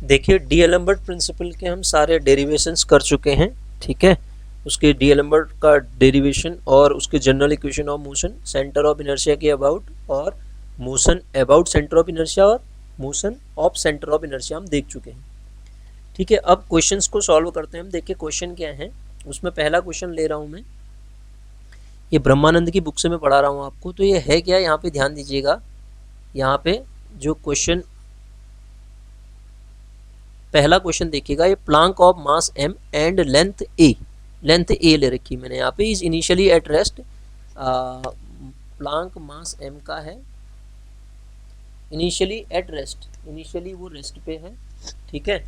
देखिए डीएलएम्बर्ट प्रिंसिपल के हम सारे डेरिवेशंस कर चुके हैं, ठीक है। उसके डीएलएम्बर्ट का डेरिवेशन और उसके general equation of motion, centre of inertia के अबाउट, और motion about centre of inertia, और motion of centre of inertia हम देख चुके हैं, ठीक है। अब क्वेश्चंस को सॉल्व करते हैं हम। देखिए क्वेश्चन क्या है, उसमें पहला क्वेश्चन ले रहा हूँ मैं, ये ब्रह्मानंद की बुक से मैं पढ़ा रहा हूँ आपको। तो ये है क्या, यहाँ पे ध्यान दीजिएगा। यहाँ पे जो क्वेश्चन, पहला क्वेश्चन देखिएगा, ये plank of mass m and length a, length a ले रखी मैंने यहाँ पे, is initially at rest. Plank mass m का है इनिशियली एट रेस्ट, इनिशियली वो रेस्ट पे है, ठीक है।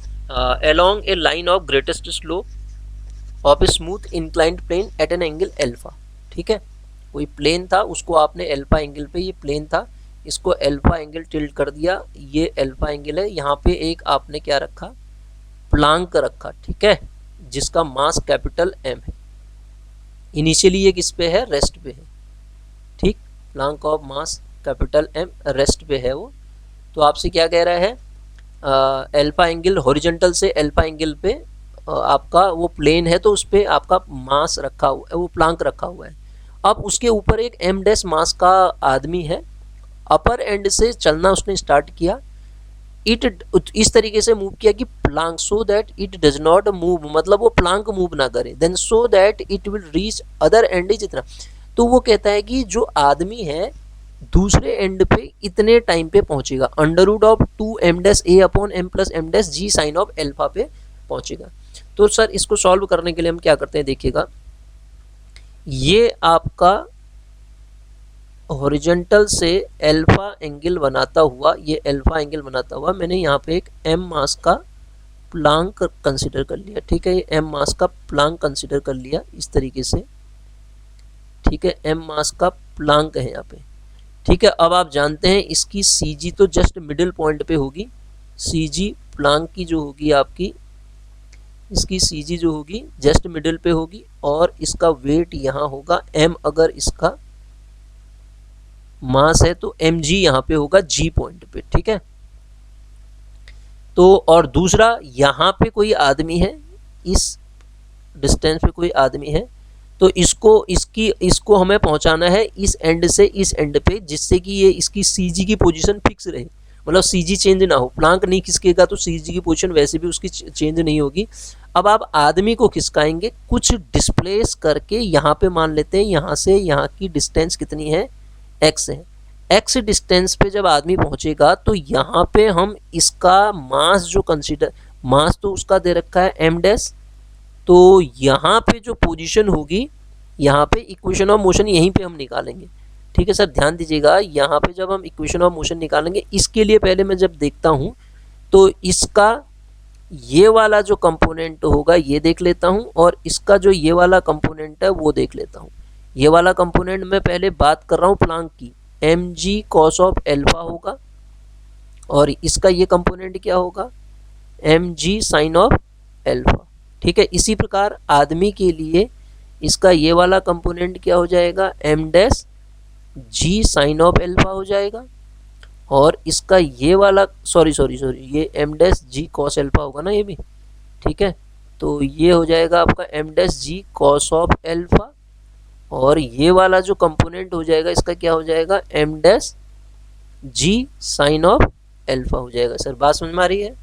Along a line of greatest slope of a smooth inclined plane at an angle alpha, ठीक है। कोई प्लेन था, उसको आपने एल्फा एंगल पे, ये प्लेन था, इसको एल्फा एंगल टिल्ट कर दिया, ये एल्फा एंगल है। यहाँ पे एक आपने क्या रखा, प्लांक रखा, ठीक है, जिसका मास कैपिटल M है। इनिशियली ये किस पे है, रेस्ट पे है, ठीक। Planck of mass capital M rest पे है वो। तो आपसे क्या कह रहा है, एल्फा एंगल हॉरिजॉन्टल से एल्फा एंगल पे आपका वो प्लेन है, तो उस पर आपका मास रखा हुआ है, वो प्लांक रखा हुआ है। अब उसके ऊपर एक m डैश मास का आदमी है, अपर एंड से चलना उसने स्टार्ट किया, इट इस तरीके से मूव किया कि plank, so that it does not move, मतलब वो प्लांक मूव ना करे, then so that it will reach other end जितना। तो वो कहता है कि जो आदमी है दूसरे एंड पे इतने टाइम पे पहुंचेगा, under root of 2m dash a upon m plus m dash g sine of alpha पे पहुंचेगा। तो सर इसको सॉल्व करने के लिए हम क्या करते हैं, देखिएगा, ये आपका हॉरिजॉन्टल से एल्फा एंगल बनाता हुआ, ये एल्फा एंगल बनाता हुआ मैंने यहाँ पे एक m मास का प्लांक कंसिडर कर लिया, ठीक है। ये m मास का प्लांक कंसिडर कर लिया इस तरीके से, ठीक है, m मास का प्लांक है यहाँ पे, ठीक है। अब आप जानते हैं इसकी CG तो जस्ट मिडिल पॉइंट पे होगी, CG प्लांक की जो होगी आपकी, इसकी CG जो होगी जस्ट मिडिल पे होगी, और इसका वेट यहाँ होगा m, अगर इसका मास है तो mg यहाँ पे होगा g पॉइंट पे, ठीक है। तो और दूसरा यहाँ पे कोई आदमी है, इस डिस्टेंस पे कोई आदमी है, तो इसको हमें पहुंचाना है इस एंड से इस एंड पे, जिससे कि ये इसकी CG की पोजीशन फिक्स रहे, मतलब CG चेंज ना हो। प्लांक नहीं खिसकेगा तो CG की पोजीशन वैसे भी उसकी चेंज नहीं होगी। अब आप आदमी को खिसकाएंगे कुछ डिस्प्लेस करके, यहाँ पे मान लेते हैं यहाँ से यहाँ की डिस्टेंस कितनी है, x है। x डिस्टेंस पे जब आदमी पहुंचेगा तो यहाँ पे हम इसका मास जो कंसीडर, मास तो उसका दे रखा है m डैश, तो यहाँ पे जो पोजीशन होगी, यहाँ पे इक्वेशन ऑफ मोशन यहीं पे हम निकालेंगे, ठीक है सर। ध्यान दीजिएगा, यहाँ पे जब हम इक्वेशन ऑफ मोशन निकालेंगे, इसके लिए पहले मैं जब देखता हूँ तो इसका ये वाला जो कंपोनेंट होगा ये देख लेता हूँ, और इसका जो ये वाला कंपोनेंट है वो देख लेता हूँ। ये वाला कंपोनेंट मैं पहले बात कर रहा हूँ प्लांक की, mg cos ऑफ एल्फा होगा, और इसका ये कंपोनेंट क्या होगा, mg साइन ऑफ एल्फा, ठीक है। इसी प्रकार आदमी के लिए इसका ये वाला कंपोनेंट क्या हो जाएगा, m dash g sine of alpha हो जाएगा, और इसका ये वाला सॉरी ये m dash g cos alpha होगा ना ये भी, ठीक है। तो ये हो जाएगा आपका m dash g cos of alpha, और ये वाला जो कंपोनेंट हो जाएगा इसका क्या हो जाएगा, m dash g sine of alpha हो जाएगा। सर बात समझ में आ रही है।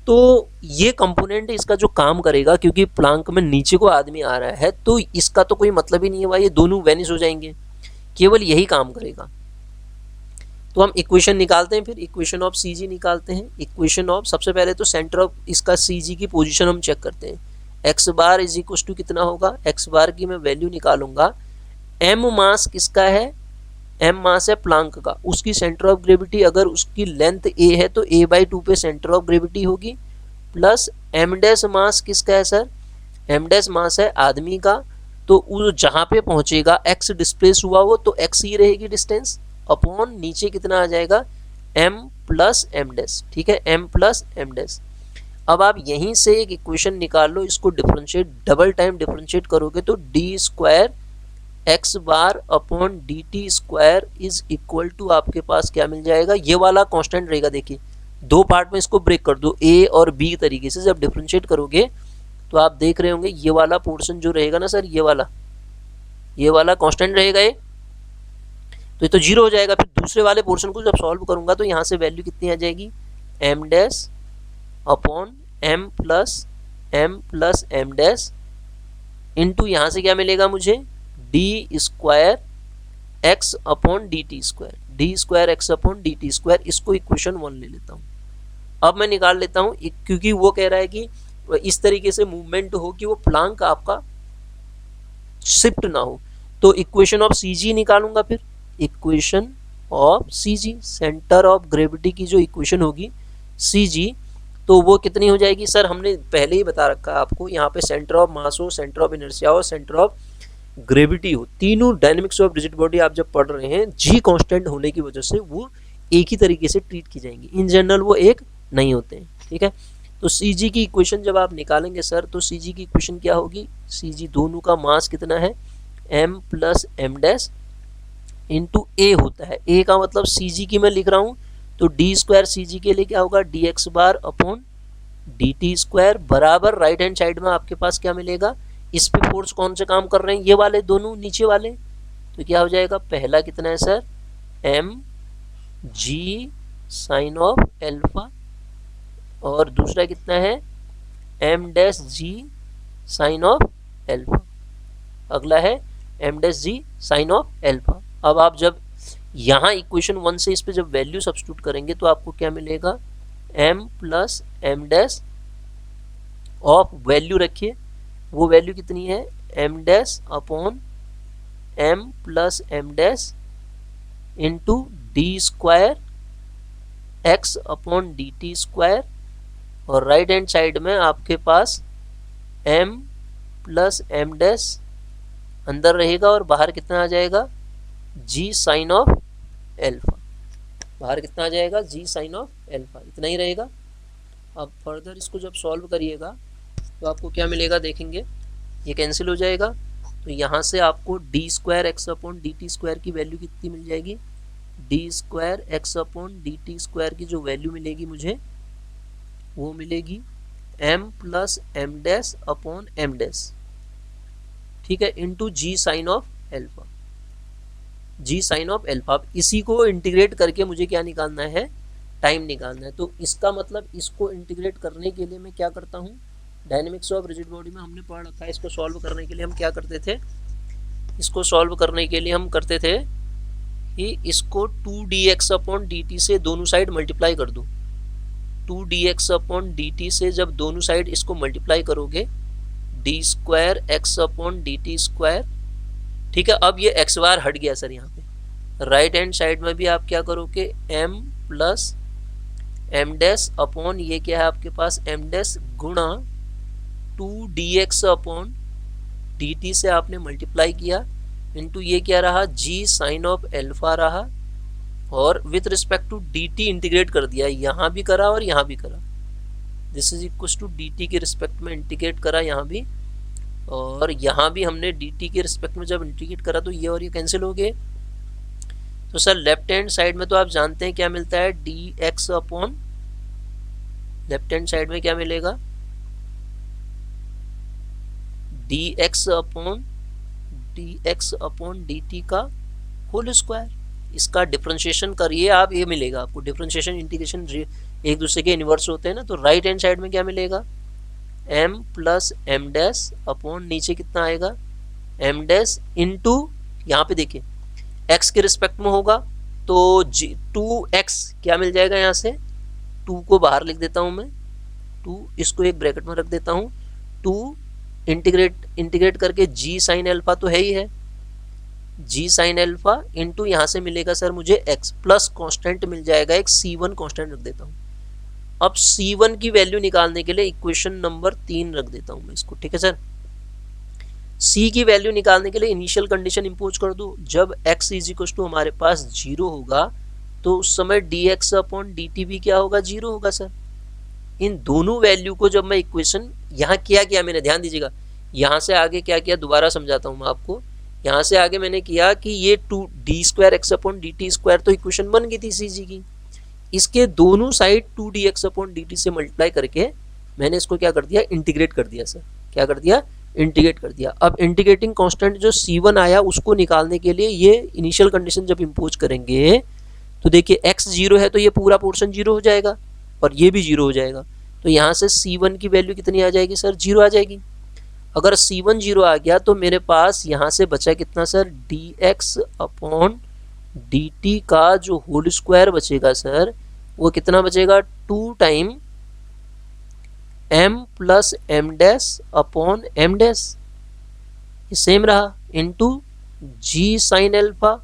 तो ये कंपोनेंट इसका जो काम करेगा, क्योंकि प्लांक में नीचे को आदमी आ रहा है तो इसका तो कोई मतलब ही नहीं है भाई, ये दोनों वैनिश हो जाएंगे, केवल यही काम करेगा। तो हम इक्वेशन निकालते हैं, फिर इक्वेशन ऑफ CG निकालते हैं। इक्वेशन ऑफ, सबसे पहले तो सेंटर ऑफ इसका CG की पोजीशन हम चेक करते हैं। x bar is equal to कितना होगा, x बार की मैं वैल्यू निकालूंगा, m मास किसका है, m मास है प्लांक का, उसकी सेंटर ऑफ ग्रेविटी अगर उसकी लेंथ a है तो a/2 पे सेंटर ऑफ ग्रेविटी होगी, प्लस m डैश मास किसका है सर, m डैश मास है आदमी का, तो वो जहाँ पे पहुंचेगा x डिस्प्लेस हुआ हो तो x ही रहेगी डिस्टेंस, अपॉन नीचे कितना आ जाएगा m प्लस m डैश, ठीक है, m प्लस m डैश। अब आप यहीं से एक इक्वेशन निकाल लो, इसको डिफरेंशिएट, डबल टाइम डिफरेंशिएट करोगे तो d square x bar upon d t square is equal to आपके पास क्या मिल जाएगा, ये वाला कांस्टेंट रहेगा, देखिए दो पार्ट में इसको ब्रेक कर दो, ए और बी तरीके से जब डिफ्रेंशिएट करोगे तो आप देख रहे होंगे ये वाला पोर्शन जो रहेगा ना सर, ये वाला कांस्टेंट रहेगा ये, तो ये तो जीरो हो जाएगा। फिर दूसरे वाले पोर्शन को जब सॉल्व करूंगा तो यहाँ से वैल्यू कितनी आ जाएगी, m dash upon m plus M dash into यहाँ से क्या मिलेगा मुझे, d square x upon d t square, d square x upon d t square. इसको इक्वेशन 1 ले लेता हूँ। अब मैं निकाल लेता हूँ, क्योंकि वो कह रहा है कि इस तरीके से मूवमेंट हो कि वो प्लांक आपका शिफ्ट ना हो, तो इक्वेशन ऑफ सी जी निकालूंगा। फिर equation of C G, centre of gravity की जो इक्वेशन होगी सी जी, तो वो कितनी हो जाएगी सर, हमने पहले ही बता रखा है आपको, यहाँ पे सेंटर ऑफ मास हो, सेंटर ऑफ इनर्शिया हो, सेंटर ऑफ ग्रेविटी हो, तीनों डायनेमिक्स ऑफ रिजिड बॉडी आप जब पढ़ रहे हैं, जी कांस्टेंट होने की वजह से वो एक ही तरीके से ट्रीट की जाएंगी, इन जनरल वो एक नहीं होते हैं। ठीक है, तो सी जी की इक्वेशन जब आप निकालेंगे सर, तो सी जी की इक्वेशन क्या होगी, सी जी दोनों का मास कितना है, M plus M dash into A होता है। ए का मतलब सी जी की मैं लिख रहा हूँ, तो डी स्क्वायर सी जी के लिए क्या होगा, D x bar upon d t square बराबर राइट हैंड साइड में आपके पास क्या मिलेगा, इस पे फोर्स कौन से काम कर रहे हैं, ये वाले दोनों नीचे वाले, तो क्या हो जाएगा, पहला कितना है sir, m g sine of alpha, और दूसरा कितना है, m dash g sine of alpha, अगला है m dash g sine of alpha. अब आप जब यहाँ इक्वेशन 1 से इस पे जब वैल्यू सब्स्टिट्यूट करेंगे तो आपको क्या मिलेगा, m plus M dash of value रखिए, वो वैल्यू कितनी है, m dash upon m plus M dash into d square x upon d t square, और राइट हैंड साइड में आपके पास m प्लस एम डैश अंदर रहेगा और बाहर कितना आ जाएगा, जी साइन ऑफ एल्फा, बाहर कितना आ जाएगा, जी साइन ऑफ एल्फा, इतना ही रहेगा। अब फर्दर इसको जब सॉल्व करिएगा तो आपको क्या मिलेगा देखेंगे, ये कैंसिल हो जाएगा, तो यहाँ से आपको d square x upon d t square की वैल्यू कितनी मिल जाएगी, d square x upon d t square की जो वैल्यू मिलेगी मुझे, वो मिलेगी m plus M dash upon m dash, ठीक है, into g sine of alpha, g sine of alpha. अब इसी को इंटीग्रेट करके मुझे क्या निकालना है, टाइम निकालना है। तो इसका मतलब इसको इंटीग्रेट करने के लिए मैं क्या करता हूँ, डायनेमिक्स ऑफ रिजिड बॉडी में हमने पढ़ रखा है, इसको सॉल्व करने के लिए हम क्या करते थे, इसको सॉल्व करने के लिए हम करते थे कि इसको 2dx अपॉन dt से दोनों साइड मल्टीप्लाई कर दो, 2dx अपॉन dt से जब दोनों साइड इसको मल्टीप्लाई करोगे, D square x upon d t square, ठीक है। अब ये एक्स बार हट गया सर, यहाँ पे राइट हैंड साइड में भी आप क्या करोगे, m plus M dash upon ये क्या है आपके पास, एम डैश गुणा 2dx अपॉन dt से आपने मल्टीप्लाई किया, इंटू ये क्या रहा, g साइन ऑफ एल्फा रहा, और with respect to dt integrate कर दिया, यहाँ भी करा और यहाँ भी करा, this is equal to dt के रिस्पेक्ट में इंटीग्रेट करा यहाँ भी, और यहाँ भी हमने dt के रिस्पेक्ट में जब इंटीग्रेट करा तो ये और ये कैंसिल हो गए। तो सर लेफ्ट हैंड साइड में तो आप जानते हैं क्या मिलता है, dx upon, left hand side में क्या मिलेगा, dx अपॉन dt का होल स्क्वायर। इसका डिफरेंशिएशन करिए आप, ये मिलेगा आपको, डिफरेंशिएशन इंटीग्रेशन एक दूसरे के इनवर्स होते हैं ना, तो राइट हैंड साइड में क्या मिलेगा, m plus M dash upon नीचे कितना आएगा, m डैश इंटू यहाँ पे देखिए x के रिस्पेक्ट में होगा तो 2x क्या मिल जाएगा, यहाँ से 2 को बाहर लिख देता हूँ मैं, 2 इसको एक ब्रैकेट में रख देता हूँ, 2 इंटीग्रेट करके g साइन एल्फा तो है ही है, g साइन एल्फा इंटू यहाँ से मिलेगा सर मुझे x प्लस कांस्टेंट मिल जाएगा, एक c1 कांस्टेंट रख देता हूँ। अब c1 की वैल्यू निकालने के लिए इक्वेशन नंबर 3 रख देता हूं मैं इसको, ठीक है सर। c की वैल्यू निकालने के लिए इनिशियल कंडीशन इंपोज कर दो, जब x इज इक्वल टू हमारे पास 0 होगा तो उस समय dx अपॉन dt भी क्या होगा, 0 होगा सर। इन दोनों वैल्यू को जब मैं इक्वेशन यहाँ किया मैंने, ध्यान दीजिएगा, यहाँ से आगे क्या किया दोबारा समझाता हूँ मैं आपको। यहाँ से आगे मैंने किया कि ये 2d square x upon dt square तो इक्वेशन बन गई थी सी जी की, इसके दोनों साइड 2dx/dt से मल्टीप्लाई करके मैंने इसको क्या कर दिया, इंटीग्रेट कर दिया सर। क्या कर दिया, इंटीग्रेट कर दिया। अब इंटीग्रेटिंग कांस्टेंट जो c1 आया उसको निकालने के लिए ये इनिशियल कंडीशन जब इम्पोज करेंगे तो देखिए x 0 है तो ये पूरा पोर्शन 0 हो जाएगा और ये भी 0 हो जाएगा। तो यहाँ से c1 की वैल्यू कितनी आ जाएगी सर, 0 आ जाएगी। अगर c1 0 आ गया तो मेरे पास यहाँ से बचा कितना सर, dx/dt का जो होल स्क्वायर बचेगा सर वो कितना बचेगा, 2 time m plus m dash upon m dash, ये सेम रहा, into g sine alpha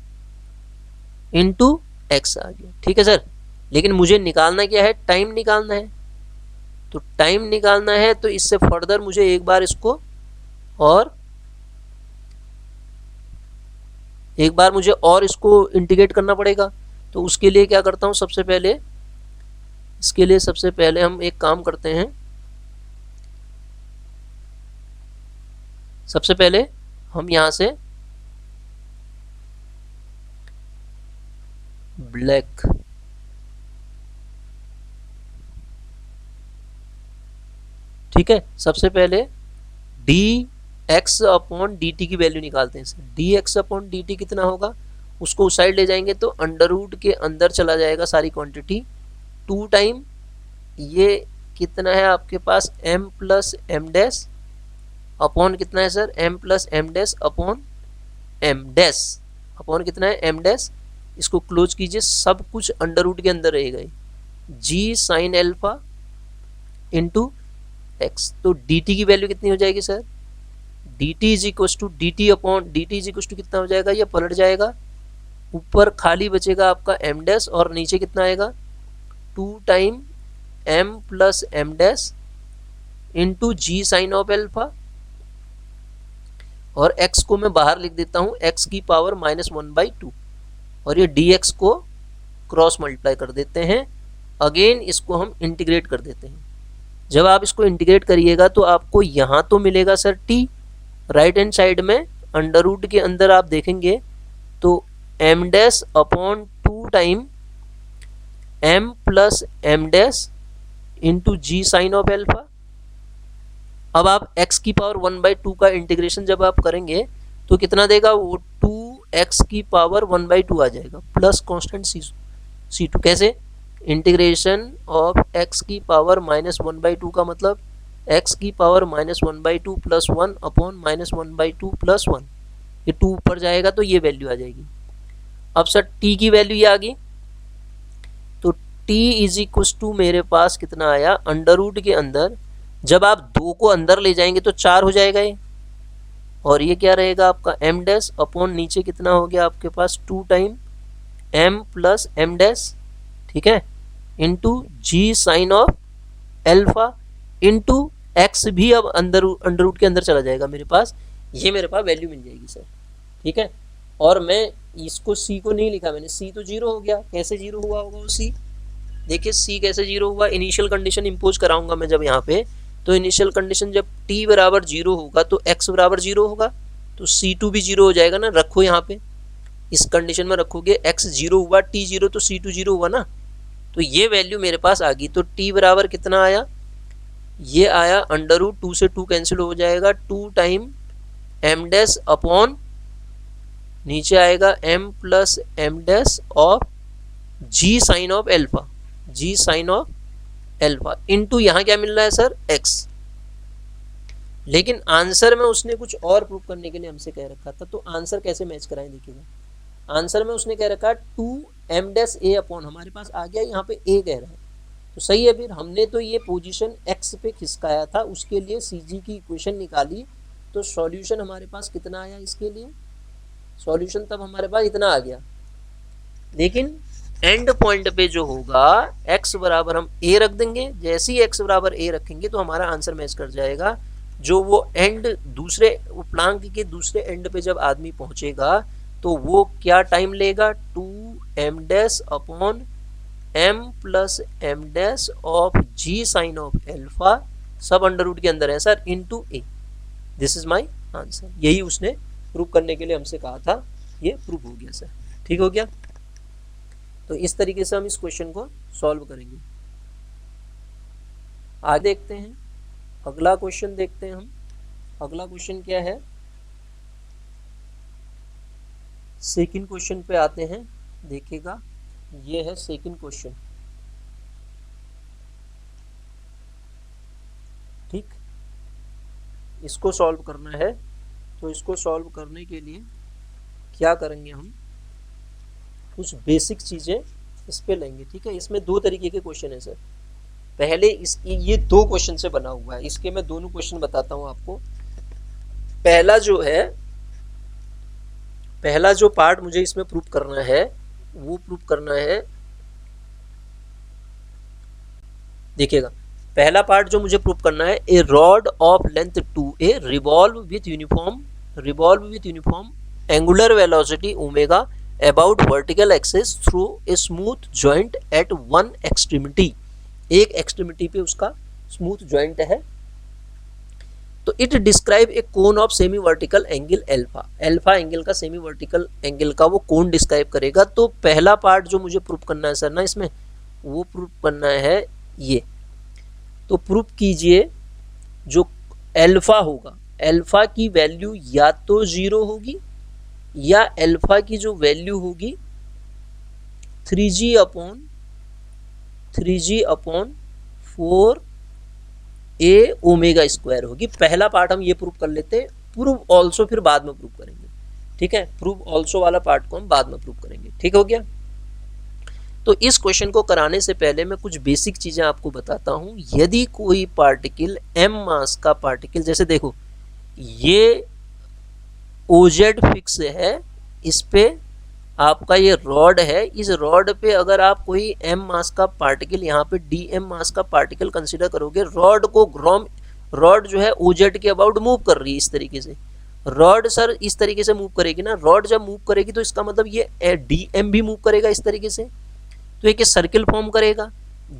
into x आ गया। ठीक है सर, लेकिन मुझे निकालना क्या है, टाइम निकालना है। तो टाइम निकालना है तो इससे फर्दर मुझे एक बार इसको इसको इंटीग्रेट करना पड़ेगा। तो उसके लिए क्या करता हूँ, सबसे पहले हम एक काम करते हैं। सबसे पहले हम यहां से ब्लैक ठीक है, सबसे पहले dx/dt की वैल्यू निकालते हैं। dx/dt कितना होगा, उसको उस साइड ले जाएंगे तो अंडर रूट के अंदर चला जाएगा सारी क्वांटिटी, 2 टाइम ये कितना है आपके पास m plus m dash upon कितना है sir, m plus m dash upon m dash upon कितना है m डैश। इसको क्लोज कीजिए, सब कुछ अंडर रूट के अंदर रहेगा, g sine alpha into x। तो dt की वैल्यू कितनी हो जाएगी sir, dt is equal to dt upon dt is equal to कितना हो जाएगा, ये पलट जाएगा, ऊपर खाली बचेगा आपका m डैश और नीचे कितना आएगा 2 time m plus m dash into g sine of alpha, और x को मैं बाहर लिख देता हूँ x की पावर -1/2, और ये dx को क्रॉस मल्टीप्लाई कर देते हैं। अगेन इसको हम इंटीग्रेट कर देते हैं। जब आप इसको इंटीग्रेट करिएगा तो आपको यहाँ तो मिलेगा sir t, right hand side में अंडर रूट के अंदर आप देखेंगे तो m dash upon 2 time m plus m dash into g sine of alpha. अब आप x की पावर 1/2 का इंटीग्रेशन जब आप करेंगे तो कितना देगा, वो 2x की पावर 1/2 आ जाएगा प्लस कांस्टेंट c2। कैसे, इंटीग्रेशन ऑफ x की पावर -1/2 का मतलब x की पावर -1/2 प्लस 1 अपॉन -1/2 प्लस 1, ये 2 ऊपर जाएगा तो ये वैल्यू आ जाएगी। अब सर t की वैल्यू ये आ गई, तो t इज इक्व टू मेरे पास कितना आया, अंडर रूट के अंदर जब आप 2 को अंदर ले जाएंगे तो 4 हो जाएगा ये, और ये क्या रहेगा आपका m डैश अपॉन नीचे कितना हो गया आपके पास 2 time m plus m dash, ठीक है, into g sine of alpha into x भी अब अंडर रूट के अंदर चला जाएगा मेरे पास, ये मेरे पास वैल्यू मिल जाएगी सर। ठीक है, और मैं इसको c को नहीं लिखा मैंने, c तो 0 हो गया। कैसे 0 हुआ होगा वो c, देखिए c कैसे 0 हुआ, इनिशियल कंडीशन इंपोज कराऊंगा मैं जब यहाँ पे, तो इनिशियल कंडीशन जब t बराबर 0 होगा तो x बराबर 0 होगा, तो c2 भी 0 हो जाएगा ना। रखो यहाँ पे, इस कंडीशन में रखोगे x 0 हुआ, t 0 तो c2 0 हुआ ना, तो ये वैल्यू मेरे पास आ गई। तो t बराबर कितना आया, ये आया अंडर रूट 2 से 2 कैंसिल हो जाएगा, 2 टाइम m डैश अपॉन नीचे आएगा m plus m dash of g sine of alpha, g sine of alpha into यहाँ क्या मिल रहा है सर, x। लेकिन आंसर में उसने कुछ और प्रूव करने के लिए हमसे कह रखा था, तो आंसर कैसे मैच कराएं देखिएगा। आंसर में उसने कह रखा 2m डैश a अपॉन, हमारे पास आ गया यहाँ पे a कह रहा है, तो सही है। फिर हमने तो ये पोजीशन x पे खिसकाया था, उसके लिए CG की इक्वेशन निकाली, तो सॉल्यूशन हमारे पास कितना आया, इसके लिए सॉल्यूशन तब हमारे पास इतना आ गया। लेकिन एंड पॉइंट पे जो होगा x बराबर हम a रख देंगे, जैसे ही x बराबर a रखेंगे तो हमारा आंसर मैच कर जाएगा। जो वो एंड दूसरे वो प्लांक के दूसरे एंड पे जब आदमी पहुंचेगा तो वो क्या टाइम लेगा, 2m dash upon m plus m dash of g sine of alpha, सब अंडर रूट के अंदर है sir, into a। This is my answer. यही उसने प्रूव करने के लिए हमसे कहा था, ये प्रूव हो गया सर। ठीक हो गया। तो इस तरीके से हम इस क्वेश्चन को सॉल्व करेंगे। आगे देखते हैं, अगला क्वेश्चन देखते हैं हम। अगला क्वेश्चन क्या है, सेकंड क्वेश्चन पे आते हैं। देखिएगा, ये है सेकंड क्वेश्चन। ठीक, इसको सॉल्व करना है। तो इसको सॉल्व करने के लिए क्या करेंगे, हम कुछ बेसिक चीज़ें इस पे लेंगे। ठीक है, इसमें दो तरीके के क्वेश्चन है सर। पहले ये दो क्वेश्चन से बना हुआ है, इसके मैं दोनों क्वेश्चन बताता हूँ आपको। पहला जो पार्ट मुझे इसमें प्रूफ करना है, वो प्रूफ करना है, देखिएगा, पहला पार्ट जो मुझे प्रूफ करना है, a rod of length 2a revolve with uniform angular velocity omega about vertical axis through a smooth joint at one extremity. एक एक्सट्रीमिटी पे उसका स्मूथ जॉइंट है। तो it describe a cone of semi vertical angle alpha angle का, semi vertical angle का वो कोन describe करेगा। तो पहला पार्ट जो मुझे प्रूफ करना है सर ना इसमें, वो प्रूफ करना है ये। तो प्रूफ कीजिए, जो अल्फा होगा, अल्फा की वैल्यू या तो 0 होगी या अल्फा की जो वैल्यू होगी 3g upon 4a omega square होगी। पहला पार्ट हम ये प्रूफ कर लेते हैं, प्रूफ ऑल्सो फिर बाद में प्रूफ करेंगे। ठीक है, प्रूफ ऑल्सो वाला पार्ट को हम बाद में प्रूफ करेंगे। ठीक हो गया। तो इस क्वेश्चन को कराने से पहले मैं कुछ बेसिक चीजें आपको बताता हूं। यदि कोई पार्टिकल m मास का पार्टिकल, जैसे देखो ये OZ फिक्स है, इस पे आपका ये रॉड है, इस रॉड पे अगर आप कोई m मास का पार्टिकल, यहाँ पे dm मास का पार्टिकल कंसीडर करोगे, रॉड जो है OZ के अबाउट मूव कर रही है इस तरीके से। रॉड सर इस तरीके से मूव करेगी ना, रॉड जब मूव करेगी तो इसका मतलब ये dm भी मूव करेगा इस तरीके से, तो एक सर्किल फॉर्म करेगा।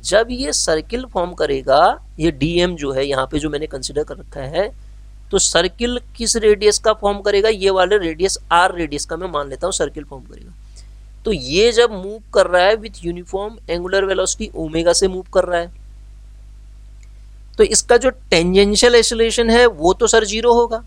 जब ये सर्किल फॉर्म करेगा, ये dm जो है यहाँ पे जो मैंने कंसीडर कर रखा है, तो सर्किल किस रेडियस का फॉर्म करेगा, ये वाले रेडियस r रेडियस का मैं मान लेता हूँ सर्किल फॉर्म करेगा। तो ये जब मूव कर रहा है with uniform angular velocity omega से मूव कर रहा है, तो इसका जो टेंजेंशियल एक्सेलरेशन है वो तो सर 0 होगा,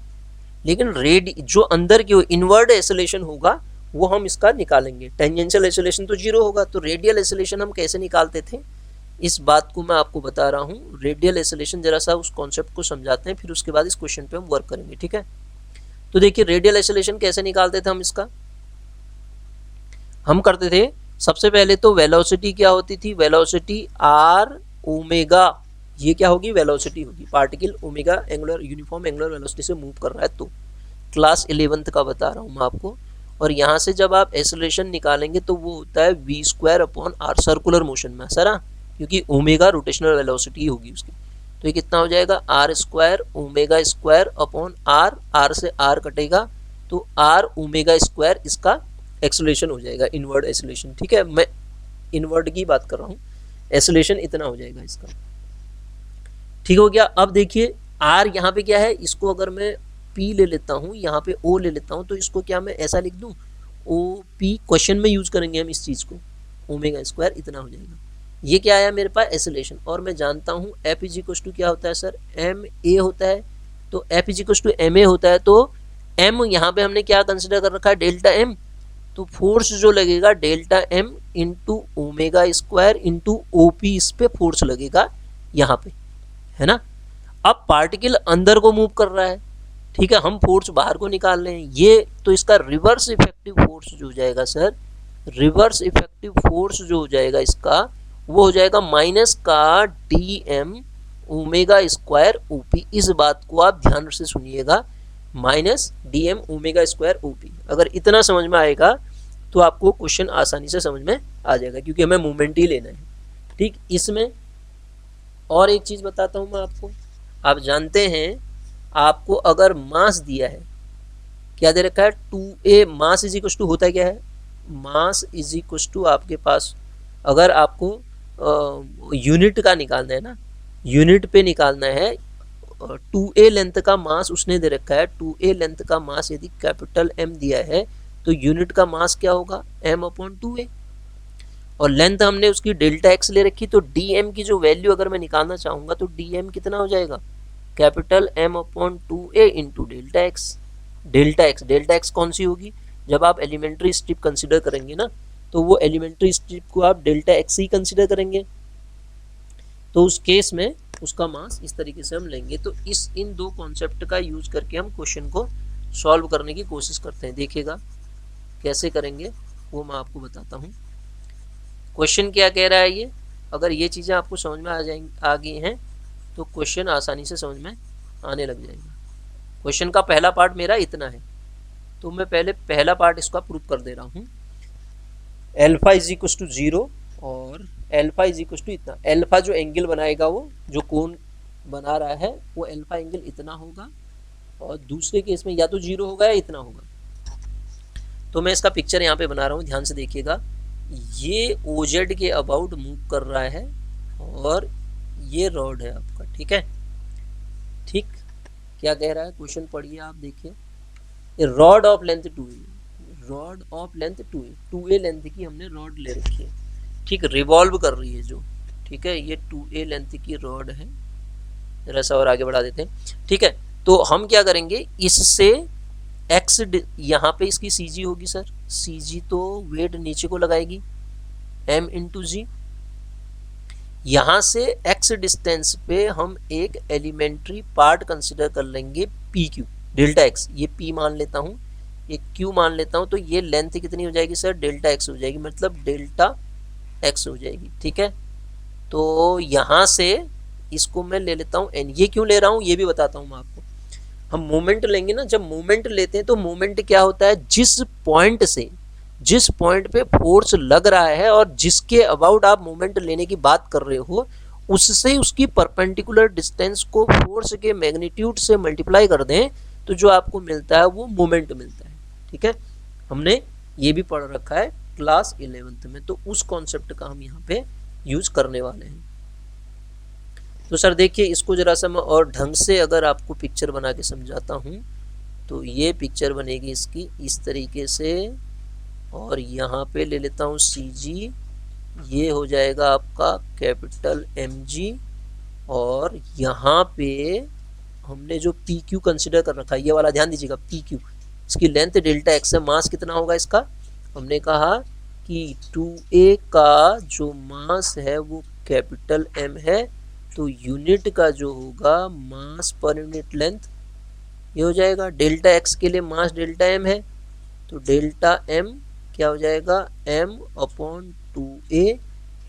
लेकिन जो अंदर की इनवर्ड एक्सेलरेशन होगा वो हम इसका निकालेंगे। टेंजेंशियल एक्सेलरेशन तो 0 होगा, तो रेडियल एक्सेलरेशन हम कैसे निकालते थे, इस बात को मैं आपको बता रहा हूँ। रेडियल एक्सेलरेशन जरा सा उस कॉन्सेप्ट को समझाते हैं, फिर उसके बाद इस क्वेश्चन पे हम वर्क करेंगे। ठीक है, तो देखिए रेडियल एक्सेलरेशन कैसे निकालते थे हम इसका। हम करते थे सबसे पहले तो वेलोसिटी क्या होती थी, वेलोसिटी r ओमेगा, ये क्या होगी, वेलोसिटी होगी। Particle omega angular uniform angular velocity से मूव कर रहा है, तो क्लास 11th का बता रहा हूँ मैं आपको। और यहाँ से जब आप एक्सेलरेशन निकालेंगे तो वो होता है v² upon r, circular motion में सर, क्योंकि ओमेगा रोटेशनल वेलोसिटी होगी उसकी। तो ये कितना हो जाएगा, r² omega square upon r से r कटेगा, तो r ओमेगा स्क्वायर इसका एक्सेलरेशन हो जाएगा, इनवर्ड एक्सेलरेशन। ठीक है, मैं इनवर्ड की बात कर रहा हूँ, एक्सेलरेशन इतना हो जाएगा इसका। ठीक हो गया। अब देखिए r यहाँ पे क्या है, इसको अगर मैं p ले लेता हूँ, यहाँ पे o ले लेता हूँ, तो इसको क्या मैं ऐसा लिख दूँ, OP, क्वेश्चन में यूज करेंगे हम इस चीज़ को, ओमेगा स्क्वायर इतना हो जाएगा। ये क्या आया मेरे पास, एक्सेलरेशन। और मैं जानता हूँ F = क्या होता है सर, ma होता है। तो F = ma होता है, तो m यहाँ पे हमने क्या कंसिडर कर रखा है, डेल्टा m। तो फोर्स जो लगेगा delta m into omega square into OP, इस पे फोर्स लगेगा यहाँ पे, है ना। अब पार्टिकल अंदर को मूव कर रहा है, ठीक है, हम फोर्स बाहर को निकाल रहे हैं। ये तो इसका रिवर्स इफेक्टिव फोर्स जो हो जाएगा सर, रिवर्स इफेक्टिव फोर्स जो हो जाएगा इसका, वो हो जाएगा माइनस का dm ओमेगा स्क्वायर OP। इस बात को आप ध्यान से सुनिएगा, minus dm omega square OP। अगर इतना समझ में आएगा तो आपको क्वेश्चन आसानी से समझ में आ जाएगा, क्योंकि हमें मोमेंट ही लेना है। ठीक, इसमें और एक चीज़ बताता हूँ मैं आपको। आप जानते हैं, आपको अगर मास दिया है, क्या दे रखा है, 2a, mass is equal to होता है क्या है, मास इज इक्वल टू आपके पास, अगर आपको यूनिट का निकालना है ना, यूनिट पे निकालना है, 2a लेंथ का मास उसने दे रखा है, 2a लेंथ का मास यदि कैपिटल M दिया है, तो यूनिट का मास क्या होगा, m/2a। और लेंथ हमने उसकी डेल्टा एक्स ले रखी, तो डी एम की जो वैल्यू अगर मैं निकालना चाहूँगा तो डी एम कितना हो जाएगा, capital M upon 2a into delta x. Delta x कौन सी होगी, जब आप एलिमेंट्री स्ट्रिप कंसिडर करेंगे ना, तो वो एलिमेंट्री स्ट्रिप को आप डेल्टा एक्स ही कंसिडर करेंगे, तो उस केस में उसका मास इस तरीके से हम लेंगे। तो इन दो कॉन्सेप्ट का यूज करके हम क्वेश्चन को सॉल्व करने की कोशिश करते हैं। देखिएगा कैसे करेंगे वो मैं आपको बताता हूँ। क्वेश्चन क्या कह रहा है ये, अगर ये चीज़ें आपको समझ में आ गई हैं तो क्वेश्चन आसानी से समझ में आने लग जाएगा। क्वेश्चन का पहला पार्ट मेरा इतना है, तो मैं पहले पहला पार्ट इसका प्रूव कर दे रहा हूँ। एल्फा इज इक्वल टू 0 और एल्फा इज इक्वल टू इतना। एल्फा जो एंगल बनाएगा, वो जो कोण बना रहा है वो एल्फा एंगल इतना होगा, और दूसरे केस में या तो 0 होगा या इतना होगा। तो मैं इसका पिक्चर यहाँ पे बना रहा हूँ, ध्यान से देखिएगा। ये OZ के अबाउट मूव कर रहा है और ये रॉड है आपका, ठीक है। ठीक, क्या कह रहा है क्वेश्चन पढ़िए आप, देखिए। Rod of length 2a, rod of length 2a length की हमने रॉड ले रखी है, ठीक, रिवॉल्व कर रही है जो, ठीक है। ये 2a लेंथ की रॉड है, जरा सा और आगे बढ़ा देते हैं, ठीक है। तो हम क्या करेंगे, इससे एक्स यहाँ पे इसकी CG होगी सर, CG तो वेट नीचे को लगाएगी m इंटू जी। यहाँ से x डिस्टेंस पे हम एक एलिमेंट्री पार्ट कंसिडर कर लेंगे PQ, डेल्टा x, ये P मान लेता हूँ, ये Q मान लेता हूँ, तो ये लेंथ कितनी हो जाएगी सर, डेल्टा x हो जाएगी, मतलब डेल्टा x हो जाएगी, ठीक है। तो यहाँ से इसको मैं ले लेता हूँ n। ये क्यों ले रहा हूँ ये भी बताता हूँ मैं आपको। हम मोमेंट लेंगे ना, जब मोमेंट लेते हैं तो मोमेंट क्या होता है, जिस पॉइंट पे फोर्स लग रहा है और जिसके अबाउट आप मोमेंट लेने की बात कर रहे हो, उससे उसकी परपेंडिकुलर डिस्टेंस को फोर्स के मैग्नीट्यूड से मल्टीप्लाई कर दें तो जो आपको मिलता है वो मोमेंट मिलता है, ठीक है। हमने ये भी पढ़ रखा है क्लास 11th में, तो उस कॉन्सेप्ट का हम यहाँ पे यूज करने वाले हैं। तो सर देखिए, इसको जरा सा मैं और ढंग से अगर आपको पिक्चर बना के समझाता हूँ, तो ये पिक्चर बनेगी इसकी इस तरीके से, और यहाँ पे ले लेता हूँ CG, ये हो जाएगा आपका कैपिटल MG, और यहाँ पे हमने जो PQ कंसिडर कर रखा है, ये वाला ध्यान दीजिएगा, PQ, इसकी लेंथ डेल्टा एक्स है। मास कितना होगा इसका, हमने कहा कि 2a का जो मास है वो कैपिटल M है, तो यूनिट का जो होगा मास पर यूनिट लेंथ ये हो जाएगा। डेल्टा एक्स के लिए मास डेल्टा M है, तो डेल्टा M क्या हो जाएगा, M upon 2a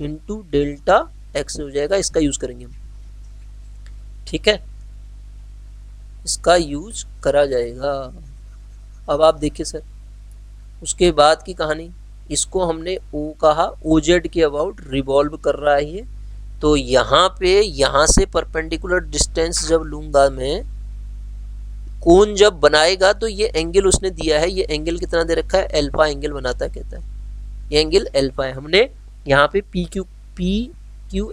into delta x हो जाएगा। इसका यूज करेंगे हम, ठीक है, इसका यूज करा जाएगा। अब आप देखिए सर, उसके बाद की कहानी, इसको हमने O कहा, OZ के अबाउट रिवॉल्व कर रहा है ये, तो यहाँ पे यहाँ से परपेंडिकुलर डिस्टेंस जब लूंगा मैं, कोण जब बनाएगा तो ये एंगल उसने दिया है, ये एंगल कितना दे रखा है, अल्फा एंगल बनाता है, कहता है ये एंगल अल्फा है। हमने यहाँ पे PQ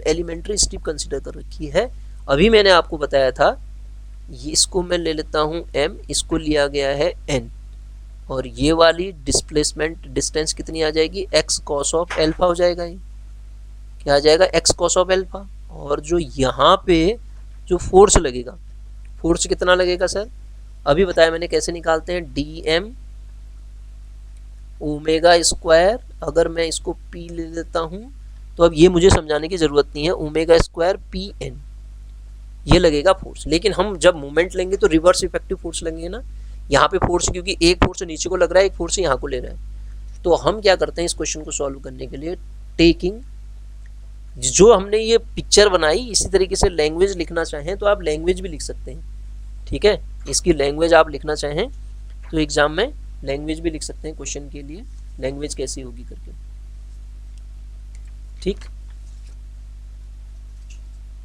एलिमेंट्री स्ट्रिप कंसिडर कर रखी है। अभी मैंने आपको बताया था, ये इसको मैं ले लेता हूँ M, इसको लिया गया है N, और ये वाली डिस्प्लेसमेंट डिस्टेंस कितनी आ जाएगी, x cos ऑफ अल्फा हो जाएगा। ये क्या आ जाएगा, x cos ऑफ अल्फा। और जो यहाँ पे जो फोर्स लगेगा, फोर्स कितना लगेगा सर, अभी बताया मैंने कैसे निकालते हैं, dm ओमेगा स्क्वायर, अगर मैं इसको p ले लेता हूँ तो अब ये मुझे समझाने की जरूरत नहीं है, ओमेगा स्क्वायर pn ये लगेगा फोर्स। लेकिन हम जब मोमेंट लेंगे तो रिवर्स इफेक्टिव फोर्स लेंगे ना, यहाँ पे फोर्स, क्योंकि एक फोर्स नीचे को लग रहा है, एक फोर्स यहाँ को ले रहा है। तो हम क्या करते हैं इस क्वेश्चन को सॉल्व करने के लिए, टेकिंग जो हमने ये पिक्चर बनाई, इसी तरीके से लैंग्वेज लिखना चाहें तो आप लैंग्वेज भी लिख सकते हैं, ठीक है। इसकी लैंग्वेज आप लिखना चाहें तो एग्जाम में लैंग्वेज भी लिख सकते हैं, क्वेश्चन के लिए लैंग्वेज कैसी होगी करके, ठीक।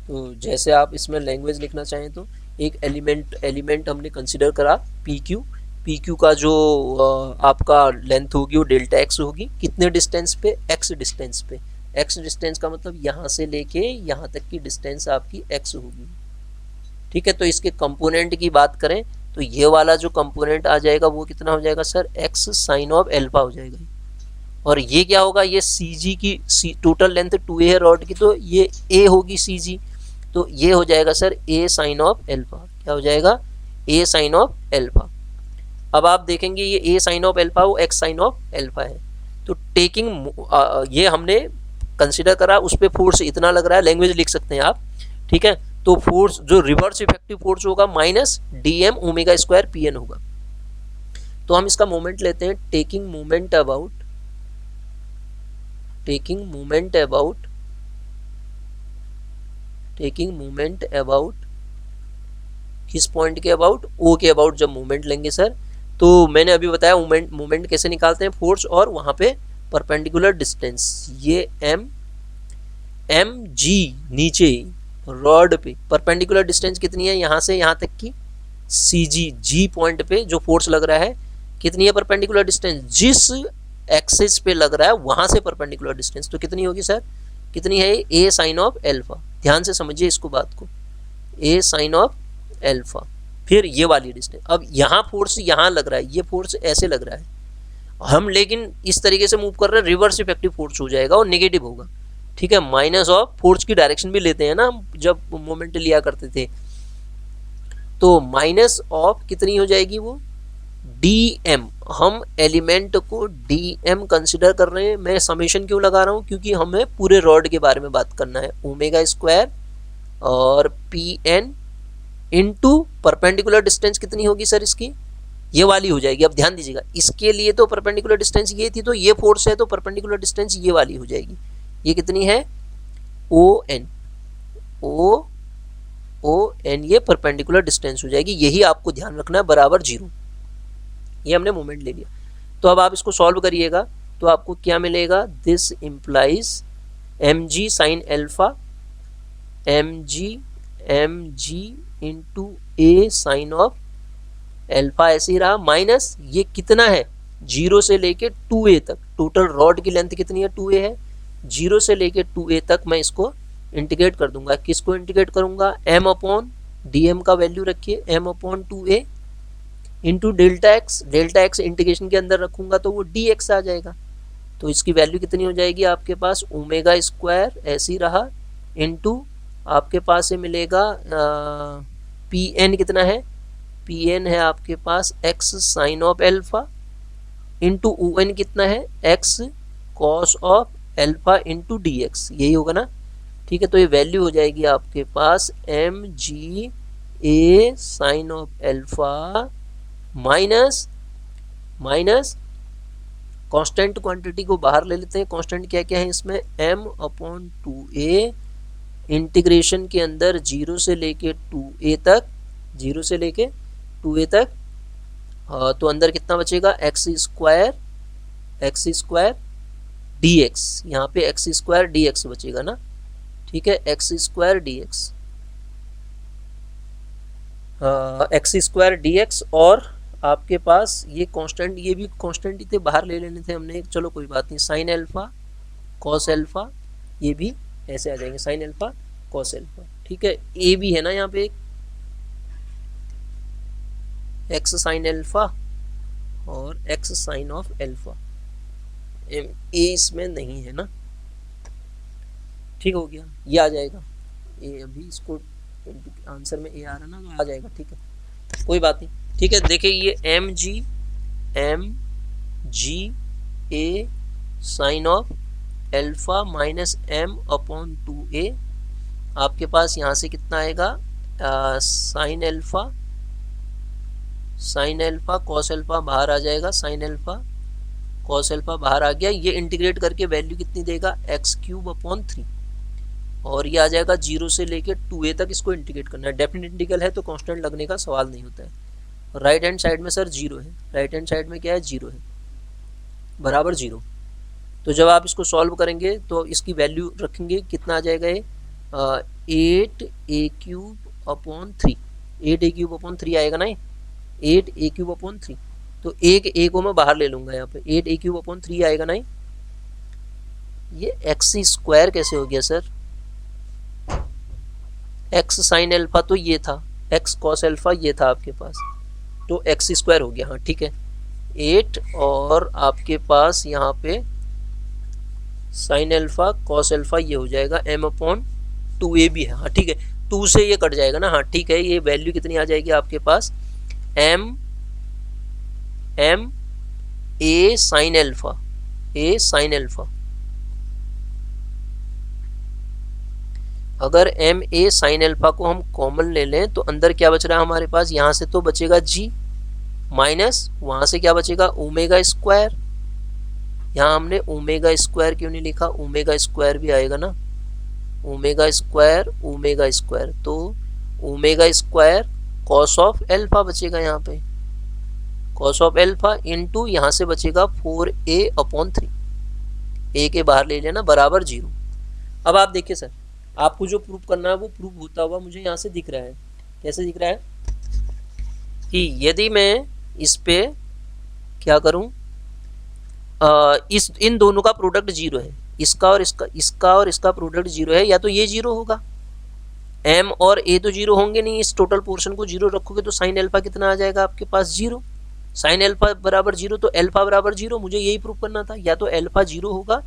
तो जैसे आप इसमें लैंग्वेज लिखना चाहें तो एक एलिमेंट हमने कंसिडर करा PQ का जो आपका लेंथ होगी वो डेल्टा एक्स होगी, कितने डिस्टेंस पे, x डिस्टेंस पे। x डिस्टेंस का मतलब यहाँ से लेके यहाँ तक की डिस्टेंस आपकी x होगी, ठीक है। तो इसके कंपोनेंट की बात करें तो ये वाला जो कंपोनेंट आ जाएगा वो कितना हो जाएगा sir, x sine of alpha हो जाएगा, और ये क्या होगा, ये सी जी की टोटल लेंथ 2a है रॉड की, तो ये a होगी सी जी, तो ये हो जाएगा sir a sine of alpha. क्या हो जाएगा, a साइन ऑफ एल्फा। अब आप देखेंगे ये a साइन ऑफ एल्फा वो x साइन ऑफ एल्फा है। तो टेकिंग ये हमने कंसिडर करा, उस पर फोर्स इतना लग रहा है, लैंग्वेज लिख सकते हैं आप, ठीक है। तो फोर्स जो रिवर्स इफेक्टिव फोर्स होगा minus d m omega square P N होगा। तो हम इसका मोमेंट लेते हैं, टेकिंग मोमेंट अबाउट किस पॉइंट के अबाउट, ओ के अबाउट जब मूवमेंट लेंगे सर, तो मैंने अभी बताया मूवमेंट कैसे निकालते हैं, फोर्स और वहां पे परपेंडिकुलर डिस्टेंस, ये एम जी नीचे रॉड पे परपेंडिकुलर डिस्टेंस कितनी है यहाँ से यहाँ तक की, सी जी पॉइंट पे जो फोर्स लग रहा है कितनी है परपेंडिकुलर डिस्टेंस, जिस एक्सिस पे लग रहा है वहां से परपेंडिकुलर डिस्टेंस, तो कितनी होगी सर, कितनी है, ए साइन ऑफ एल्फा। ध्यान से समझिए इसको बात को, ए साइन ऑफ एल्फा। फिर ये वाली डिस्टेंस, अब यहाँ फोर्स यहाँ लग रहा है, ये फोर्स ऐसे लग रहा है, हम लेकिन इस तरीके से मूव कर रहे हैं, रिवर्स इफेक्टिव फोर्स हो जाएगा और नेगेटिव होगा, ठीक है। माइनस ऑफ फोर्स की डायरेक्शन भी लेते हैं ना हम जब मोमेंट लिया करते थे, तो माइनस ऑफ कितनी हो जाएगी वो, डी एम। हम एलिमेंट को डी एम कंसिडर कर रहे हैं, मैं समेशन क्यों लगा रहा हूँ, क्योंकि हमें पूरे रॉड के बारे में बात करना है, ओमेगा स्क्वायर और P N into perpendicular distance कितनी होगी सर इसकी, ये वाली हो जाएगी। अब ध्यान दीजिएगा, इसके लिए तो परपेंडिकुलर डिस्टेंस ये थी, तो ये फोर्स है, तो परपेंडिकुलर डिस्टेंस ये वाली हो जाएगी, ये कितनी है, ओ एन, ओ एन, ये परपेंडिकुलर डिस्टेंस हो जाएगी, यही आपको ध्यान रखना है, बराबर 0। ये हमने मोमेंट ले लिया। तो अब आप इसको सॉल्व करिएगा, तो आपको क्या मिलेगा, this implies m g sine alpha, m g into a sine of alpha ऐसे ही रहा, माइनस ये कितना है, 0 से लेके 2a तक, टोटल रॉड की लेंथ कितनी है, 2a है, 0 से लेके 2a तक मैं इसको इंटीग्रेट कर दूंगा। किसको इंटीग्रेट करूंगा, m अपॉन डी एम का वैल्यू रखिए, m upon 2a into delta x integration के अंदर रखूंगा तो वो dx आ जाएगा। तो इसकी वैल्यू कितनी हो जाएगी आपके पास, ओमेगा स्क्वायर ऐसे ही रहा, इंटू आपके पास से मिलेगा पी एन कितना है, पी एन है आपके पास x sine of alpha, into O N कितना है, x cos of alpha into d x, यही होगा ना, ठीक है। तो ये वैल्यू हो जाएगी आपके पास M ji A sine of alpha minus constant quantity को बाहर ले लेते हैं, कांस्टेंट क्या क्या है इसमें, m अपॉन 2a इंटीग्रेशन के अंदर 0 से लेके 2a तक, 0 से लेके 2a तक, तो अंदर कितना बचेगा, एक्स स्क्वायर डी एक्स, यहाँ पे एक्स स्क्वायर डी एक्स बचेगा ना, ठीक है, एक्स स्क्वायर डी एक्स, और आपके पास ये कांस्टेंट, ये भी कांस्टेंट ही थे, बाहर ले लेने थे हमने, चलो कोई बात नहीं, साइन एल्फा कॉस एल्फा, ये भी ऐसे आ जाएंगे, साइन एल्फा कॉस एल्फा, ठीक है। ए भी है ना यहाँ पे, एक्स साइन एल्फा और एक्स साइन ऑफ एल्फा, ए इसमें नहीं है ना, ठीक हो गया, ये आ जाएगा ए, अभी इसको आंसर में ए आ रहा ना, तो आ जाएगा, ठीक है, कोई बात नहीं, ठीक है। देखिए ये m ji A sine of alpha minus m upon 2a, आपके पास यहाँ से कितना आएगा, साइन एल्फा कॉस एल्फा बाहर आ जाएगा, साइन एल्फा कॉस एल्फा बाहर आ गया, ये इंटीग्रेट करके वैल्यू कितनी देगा, एक्स क्यूब अपॉन 3, और ये आ जाएगा 0 से लेके 2a तक, इसको इंटीग्रेट करना है, डेफिनेट इंटीग्रल है तो कांस्टेंट लगने का सवाल नहीं होता है। राइट हैंड साइड में सर 0 है, राइट हैंड साइड में क्या है, 0 है, बराबर 0। तो जब आप इसको सॉल्व करेंगे तो इसकी वैल्यू रखेंगे, कितना आ जाएगा ये, 8a cube upon 3, 8a cube upon 3 आएगा ना, 8a क्यूब अपॉन 3, तो एक ए को मैं बाहर ले लूंगा, यहाँ पे 8a क्यूब अपॉन 3 आएगा ना, ये एक्स स्क्वायर कैसे हो गया सर, एक्स साइन एल्फा तो ये था, एक्स कॉस एल्फा ये था आपके पास, तो एक्स स्क्वायर हो गया, हाँ ठीक है, 8 और आपके पास यहाँ पे साइन एल्फा कॉस एल्फा, ये हो जाएगा m अपॉन 2a भी है। हाँ ठीक है, 2 से ये कट जाएगा ना। हाँ ठीक है, ये वैल्यू कितनी आ जाएगी आपके पास, m a sine alpha, a sine alpha. अगर एम ए साइन एल्फा को हम कॉमन ले लें तो अंदर क्या बच रहा है हमारे पास, यहाँ से तो बचेगा जी माइनस वहाँ से क्या बचेगा ओमेगा स्क्वायर। यहाँ हमने ओमेगा स्क्वायर क्यों नहीं लिखा, ओमेगा स्क्वायर भी आएगा ना, ओमेगा स्क्वायर, तो omega square cos of alpha बचेगा यहाँ पे, कॉस ऑफ एल्फा इनटू यहाँ से बचेगा 4a अपॉन 3, ए के बाहर ले लेना बराबर 0। अब आप देखिए सर, आपको जो प्रूफ करना है वो प्रूफ होता हुआ मुझे यहाँ से दिख रहा है। कैसे दिख रहा है कि यदि मैं इस पे क्या करूँ, इस इन दोनों का प्रोडक्ट 0 है, इसका और इसका प्रोडक्ट 0 है, या तो ये 0 होगा, m और a तो 0 होंगे नहीं, इस टोटल पोर्शन को 0 रखोगे तो साइन एल्फा कितना आ जाएगा आपके पास 0, साइन एल्फा बराबर 0, तो एल्फा बराबर 0, मुझे यही प्रूफ करना था। या तो एल्फा 0 होगा,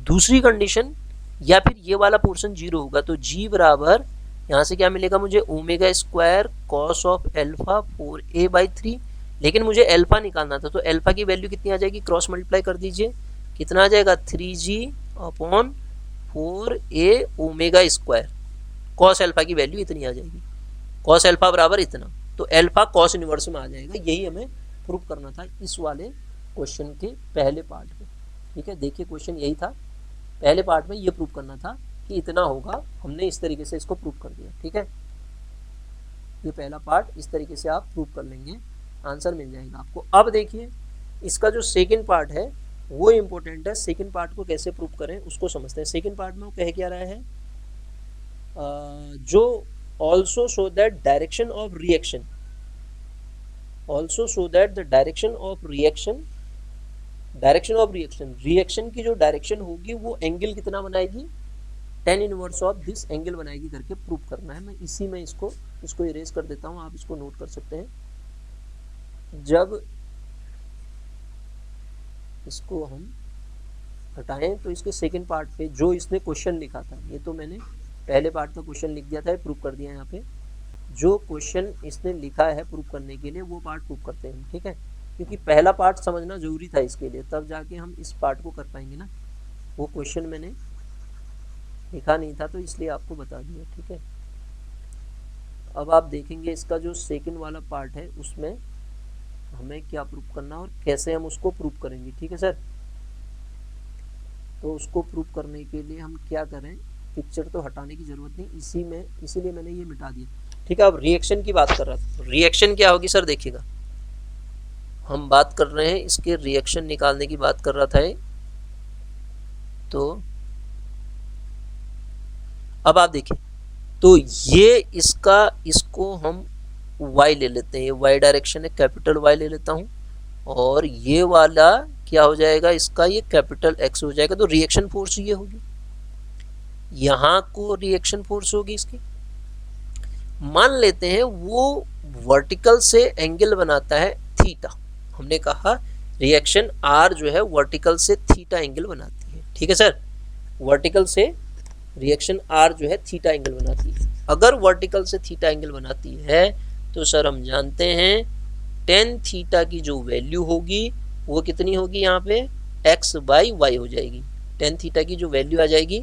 दूसरी कंडीशन, या फिर ये वाला पोर्शन 0 होगा, तो g बराबर यहाँ से क्या मिलेगा मुझे, omega square cos of alpha 4a/3। लेकिन मुझे एल्फा निकालना था, तो एल्फा की वैल्यू कितनी आ जाएगी, क्रॉस मल्टीप्लाई कर दीजिए, कितना आ जाएगा 3g upon 4a omega square, cos alpha की वैल्यू इतनी आ जाएगी, कॉस एल्फा बराबर इतना, तो एल्फा कॉस इनवर्स में आ जाएगा। यही हमें प्रूफ करना था इस वाले क्वेश्चन के पहले पार्ट में। ठीक है, देखिए क्वेश्चन यही था, पहले पार्ट में ये प्रूफ करना था कि इतना होगा, हमने इस तरीके से इसको प्रूफ कर दिया। ठीक है, ये पहला पार्ट इस तरीके से आप प्रूफ कर लेंगे, आंसर मिल जाएगा आपको। अब देखिए इसका जो सेकंड पार्ट है वो इम्पोर्टेंट है, सेकंड पार्ट को कैसे प्रूफ करें उसको समझते हैं। सेकंड पार्ट में वो कह क्या रहा है, जो also show that direction of reaction, also show that the direction of reaction, direction of reaction, reaction की जो डायरेक्शन होगी वो एंगल कितना बनाएगी, tan inverse of this angle बनाएगी करके प्रूफ करना है। मैं इसी में इसको इरेज कर देता हूँ, आप इसको नोट कर सकते हैं। जब इसको हम हटाएं तो इसके सेकंड पार्ट पे जो इसने क्वेश्चन लिखा था, ये तो मैंने पहले पार्ट का क्वेश्चन लिख दिया था, प्रूफ कर दिया यहाँ पे। जो क्वेश्चन इसने लिखा है प्रूफ करने के लिए वो पार्ट प्रूफ करते हैं। ठीक है, क्योंकि पहला पार्ट समझना जरूरी था इसके लिए, तब जाके हम इस पार्ट को कर पाएंगे ना। वो क्वेश्चन मैंने लिखा नहीं था तो इसलिए आपको बता दिया। ठीक है, अब आप देखेंगे इसका जो सेकंड वाला पार्ट है उसमें हमें क्या प्रूफ करना और कैसे हम उसको प्रूफ करेंगे। ठीक है सर, तो उसको प्रूफ करने के लिए हम क्या करें, पिक्चर तो हटाने की जरूरत नहीं, इसीलिए मैंने ये मिटा दिया। ठीक है, अब रिएक्शन की बात कर रहा था, रिएक्शन क्या होगी सर, देखिएगा हम बात कर रहे हैं इसके रिएक्शन निकालने की बात कर रहा था। तो अब आप देखिए, तो ये इसको हम y ले लेते हैं, ये y डायरेक्शन है, कैपिटल Y ले लेता हूँ, और ये वाला क्या हो जाएगा इसका, ये कैपिटल X हो जाएगा। तो रिएक्शन फोर्स ये होगी, यहाँ को रिएक्शन फोर्स होगी इसकी। मान लेते हैं वो वर्टिकल से एंगल बनाता है थीटा, हमने कहा रिएक्शन R जो है वर्टिकल से थीटा एंगल बनाती है। ठीक है सर, वर्टिकल से रिएक्शन R जो है थीटा एंगल बनाती है। अगर वर्टिकल से थीटा एंगल बनाती है तो सर हम जानते हैं tan थीटा की जो वैल्यू होगी वो कितनी होगी, यहाँ पे x/y हो जाएगी। tan थीटा की जो वैल्यू आ जाएगी,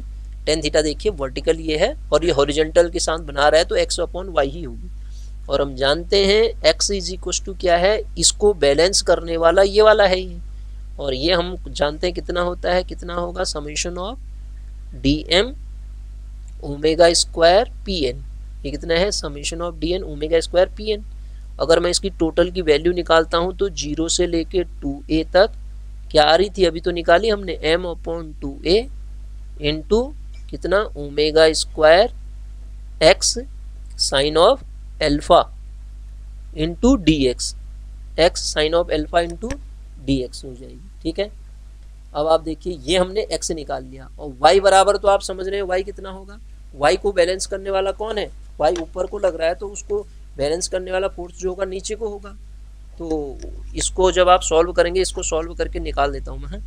tan थीटा देखिए वर्टिकल ये है और ये हॉरिजॉन्टल के साथ बना रहा है तो x/y ही होगी। और हम जानते हैं x इज इक्वल टू क्या है, इसको बैलेंस करने वाला ये वाला है ही, और ये हम जानते हैं कितना होता है, कितना होगा summation of dm omega square pn, ये कितना है summation of dn omega square pn। अगर मैं इसकी टोटल की वैल्यू निकालता हूँ तो 0 से लेके 2a तक क्या आ रही थी, अभी तो निकाली हमने, m/2a इंटू कितना omega square x sine of alpha into dx, x sine of alpha into dx हो जाएगी। ठीक है, अब आप देखिए ये हमने x निकाल लिया, और y बराबर तो आप समझ रहे हैं y कितना होगा, y को बैलेंस करने वाला कौन है, y ऊपर को लग रहा है तो उसको बैलेंस करने वाला फोर्स जो होगा नीचे को होगा। तो इसको जब आप सॉल्व करेंगे, इसको सॉल्व करके निकाल देता हूँ मैं,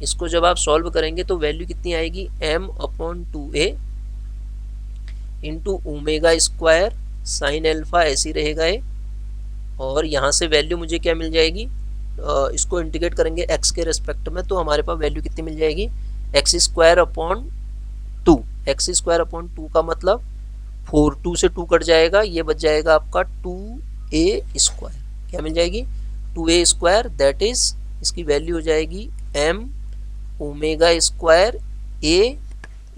इसको जब आप सॉल्व करेंगे तो वैल्यू कितनी आएगी, m/2a into omega square sine alpha, ऐसी रहेगा ये। और यहाँ से वैल्यू मुझे क्या मिल जाएगी, इसको इंटीग्रेट करेंगे x के रेस्पेक्ट में, तो हमारे पास वैल्यू कितनी मिल जाएगी, x² अपॉन 2 का मतलब 4, 2 से 2 कट जाएगा, ये बच जाएगा आपका 2a²। क्या मिल जाएगी, 2a², दैट इज इसकी वैल्यू हो जाएगी m ओमेगा स्क्वायर ए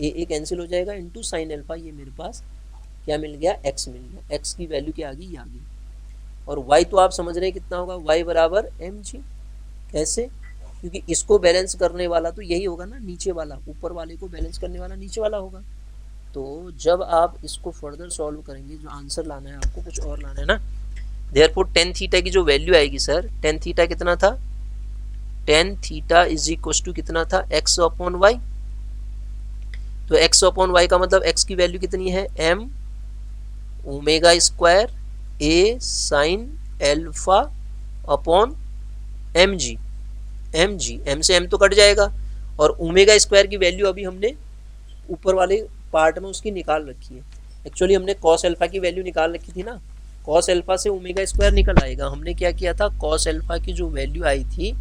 कैंसिल हो जाएगा इंटू साइन एल्फा, ये मेरे पास क्या मिल गया, x मिल गया। x की वैल्यू क्या आ गई, ये आ गई। और y तो आप समझ रहे हैं कितना होगा, y बराबर mg। कैसे, क्योंकि इसको बैलेंस करने वाला तो यही होगा ना, नीचे वाला, ऊपर वाले को बैलेंस करने वाला नीचे वाला होगा। तो जब आप इसको फर्दर सॉल्व करेंगे, जो आंसर लाना है आपको कुछ और लाना है ना, देयरफॉर टेन थीटा की जो वैल्यू आएगी सर, टेन थीटा कितना था, tan theta is equal to कितना था, x/y। तो x/y का मतलब x की वैल्यू कितनी है, m omega square a sine alpha upon mg। m से m तो कट जाएगा, और ओमेगा स्क्वायर की वैल्यू अभी हमने ऊपर वाले पार्ट में उसकी निकाल रखी है। एक्चुअली हमने कॉस एल्फा की वैल्यू निकाल रखी थी ना, कॉस एल्फा से ओमेगा स्क्वायर निकल आएगा। हमने क्या किया था, कॉस एल्फा की जो वैल्यू आई थी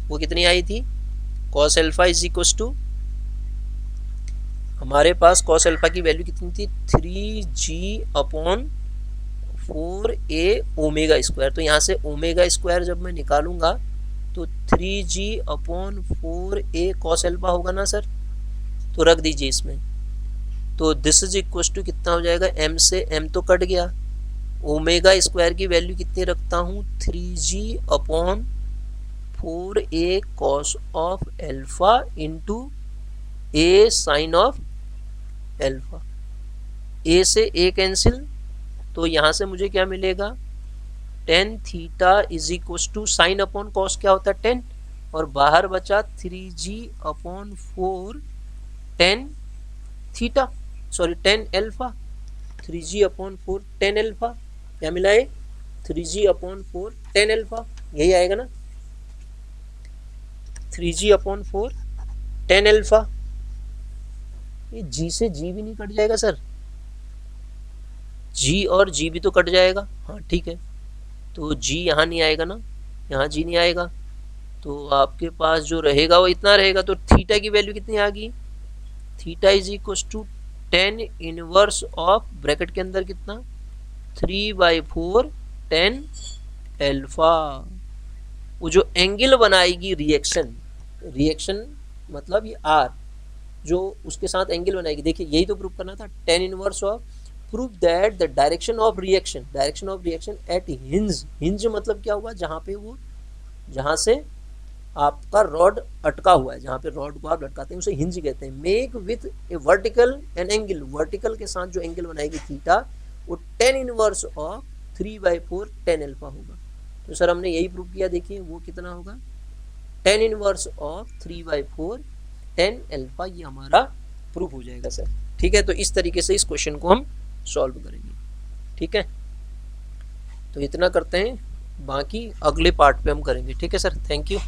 वो कितनी आई थी, cos alpha is equal to, हमारे पास कॉस एल्फा की वैल्यू कितनी थी, 3g/4a ओमेगा स्क्वायर। तो यहाँ से ओमेगा स्क्वायर जब मैं निकालूंगा तो 3g/4a कॉस एल्फा होगा ना सर, तो रख दीजिए इसमें। तो दिस इज इक्वल टू कितना हो जाएगा, m से m तो कट गया, ओमेगा स्क्वायर की वैल्यू कितनी रखता हूँ, 3g/4a cos of alpha into a sine of alpha. a से a कैंसिल, तो यहाँ से मुझे क्या मिलेगा, tan theta is equal to sine upon cos क्या होता है, 10, और बाहर बचा 3g/4 tan theta, sorry 10 alpha, 3g/4 10 alpha. क्या मिला है, 3g/4 10 एल्फा, यही आएगा ना, 3g/4 10 एल्फा। ये g से g भी नहीं कट जाएगा सर, g और g भी तो कट जाएगा, हाँ ठीक है। तो g यहाँ नहीं आएगा ना, यहाँ g नहीं आएगा, तो आपके पास जो रहेगा वो इतना रहेगा। तो थीटा की वैल्यू कितनी आ गई, theta is equal to 10 inverse of bracket के अंदर कितना, 3/4 10 एल्फा। वो जो एंगल बनाएगी रिएक्शन मतलब ये r जो उसके साथ एंगल बनाएगी, देखिए यही तो प्रूव करना था, 10 inverse of, prove that the direction of reaction at hinge मतलब क्या हुआ, जहाँ से आपका रॉड अटका हुआ है, जहाँ पे रॉड को आप लटकाते हैं उसे हिंज कहते हैं। Make with A vertical an angle, vertical के साथ जो एंगल बनाएगी थीटा, वो 10 इनवर्स ऑफ 3/4 10 एल्फा होगा। तो सर हमने यही प्रूव किया, देखिए वो कितना होगा, 10 इनवर्स ऑफ 3/4 10 एल्फा, ये हमारा प्रूफ हो जाएगा सर। ठीक है, तो इस तरीके से इस क्वेश्चन को हम सॉल्व करेंगे। ठीक है, तो इतना करते हैं, बाकी अगले पार्ट पे हम करेंगे। ठीक है सर, थैंक यू।